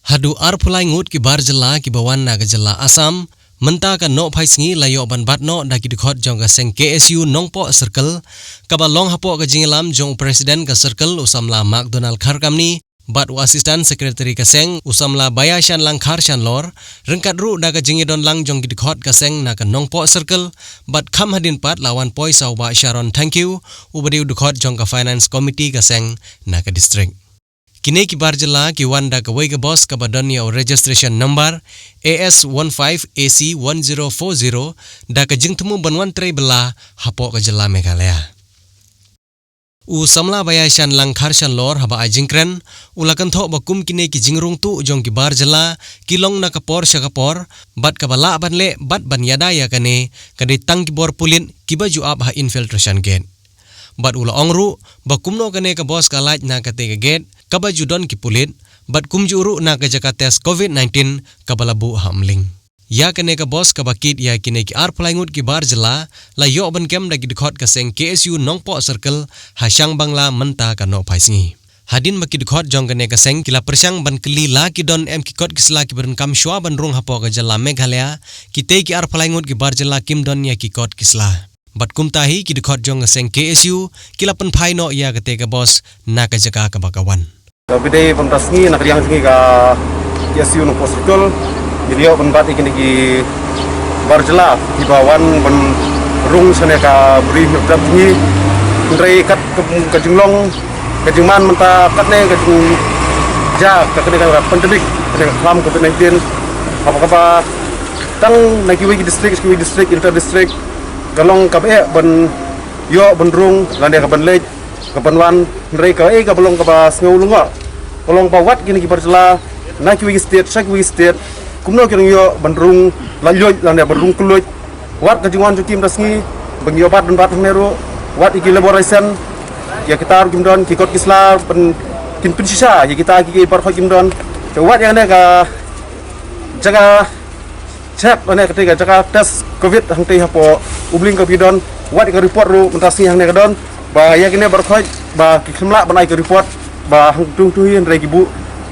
Hadu arpulai ngut ki bar jela ki bawan na jela Asam menta ka no phai sngi layo ban bat no da ki dikhot jong ka seng KSU nongpo circle ka ba long hapo ka jingilam jong president ka circle usamla McDonald Kharkamni bat u assistant secretary ka seng usamla bayashan lang khar shan lor rengkat ru da ka jingidon lang jong ki dikhot ka seng na ka nongpo circle bat kham hadin pat lawan poi saw ba Sharon thank you ubadi dikhot jong ka finance committee ka seng na ka district. Kini ki bar jela ki wanda ka wei ka boss ka badonia o registration number AS15AC1040 da ka jingtemu banwan trei bela hapo ka jela Meghalaya. U samla bayashan lang kharshan lor haba ajingkren ulakan tho bakum kini ki jingrung tu jong ki bar jela kilong na kapor syakapor bat ka bala ban le bat ban yada ya kane kadi tang ki bor pulin ki baju ab ha infiltration gate. Bat ula ongru bakumno kane ka boss ka laj na ka te ka gate kaba judon ki pulit bat kumjuru na ka jaka test COVID-19 kabalabu hamling. Ya kene ka boss ka bakit ya kine ki arpulaingut ki bar jela la yo ban kem da ki dikhot ka seng KSU nongpo circle hasyang bangla menta ka no phaisngi. Hadin maki dikhot jong kene ka seng kila persyang ban keli la ki don em ki kot kisla ki beran kam shwa ban rung hapo ka jela Meghalaya kite ki arpulaingut ki bar jela kim don ya ki kot kisla. Bat kumtahi ki dikhot jong ka seng KSU kila pen phai no ya kate ka boss na ka jaka ka bakawan. Bidai pentasni nak riang sini ka KSU no circle jadi yo penbat ikini ki barjela di bawan ben rung sene ka beri nyodap ni ndrei kat ke jinglong ke jingman menta kat ne ke jing ja ke kene ka pandemik ke kelam COVID-19 apa tang naki wi district inter district kalong ka be ben yo ben rung lande ka ben lej ka ben wan ndrei ka ka belong ka ba ngulunga kolong bawat gini ki barjela naki wi state kumno kini yo bandrung lanjut landa bandrung keluj wat kejungan jukim rasmi bagi obat dan bat meru wat iki laboration ya kita kimdon kikot kisla pen kin pinsisa ya kita ki parho kimdon wat yang ka jaga cek ane ketika jaga tes covid hang teh hapo ubling ka bidon wat ka report ru mentasi hang ne kadon ba ya kini barkhoi ba kismla banai ka report ba hang tuhin regibu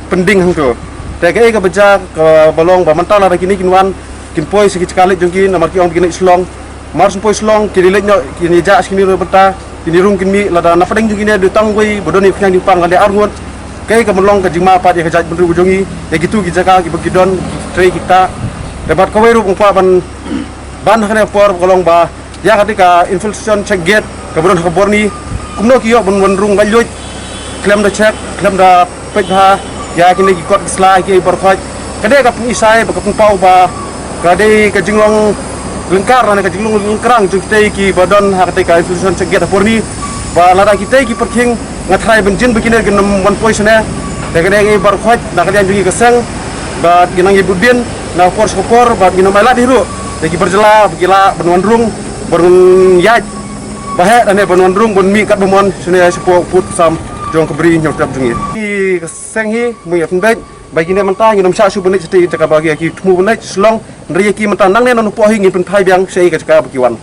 pending hang tu Tege ka beja ka balong ba mental ara kini kinwan kinpoi sigi sekali jongki namar ki ong kini slong mars poi slong kini lekno kini ja kini ro beta kini rung kini lada nafadeng jongki ne dutang wei bodoni fyang dipang ngade arngot kai ka melong ka jingma pa ya ka jaj benru jongi ya gitu ki jaka ki begidon trei kita debat ka wei ru pangpa ban khane por kolong ba ya ketika infiltration check gate ka bodon ka borni kumno ki yo bon rung baljoj klem da check klem da pekha ya kini kot islah ki berkhot kade ka pengisai ba kapung pau ba kade ka jinglong lengkar na ka jinglong lengkrang jukte ki badon hakte ka institution ceget porni ba lara kita ki perking ngatrai benjin begini genam one poison ya kade ngi berkhot na kade jugi keseng ba ginang ibudin na force kopor ba ginam mala diru ki berjela begila benwandrung berun yaj bahe ane benwandrung bon mi kat bomon sune sepo put sam jong keberi nyotap jungi ki keseng hi mu ya pendek bagi ne mentang ngi sa su benit seti cakap bagi ki tmu benit selong nri ki mentang nang ne no po hi ngi pen thai biang sei ka cakap kiwan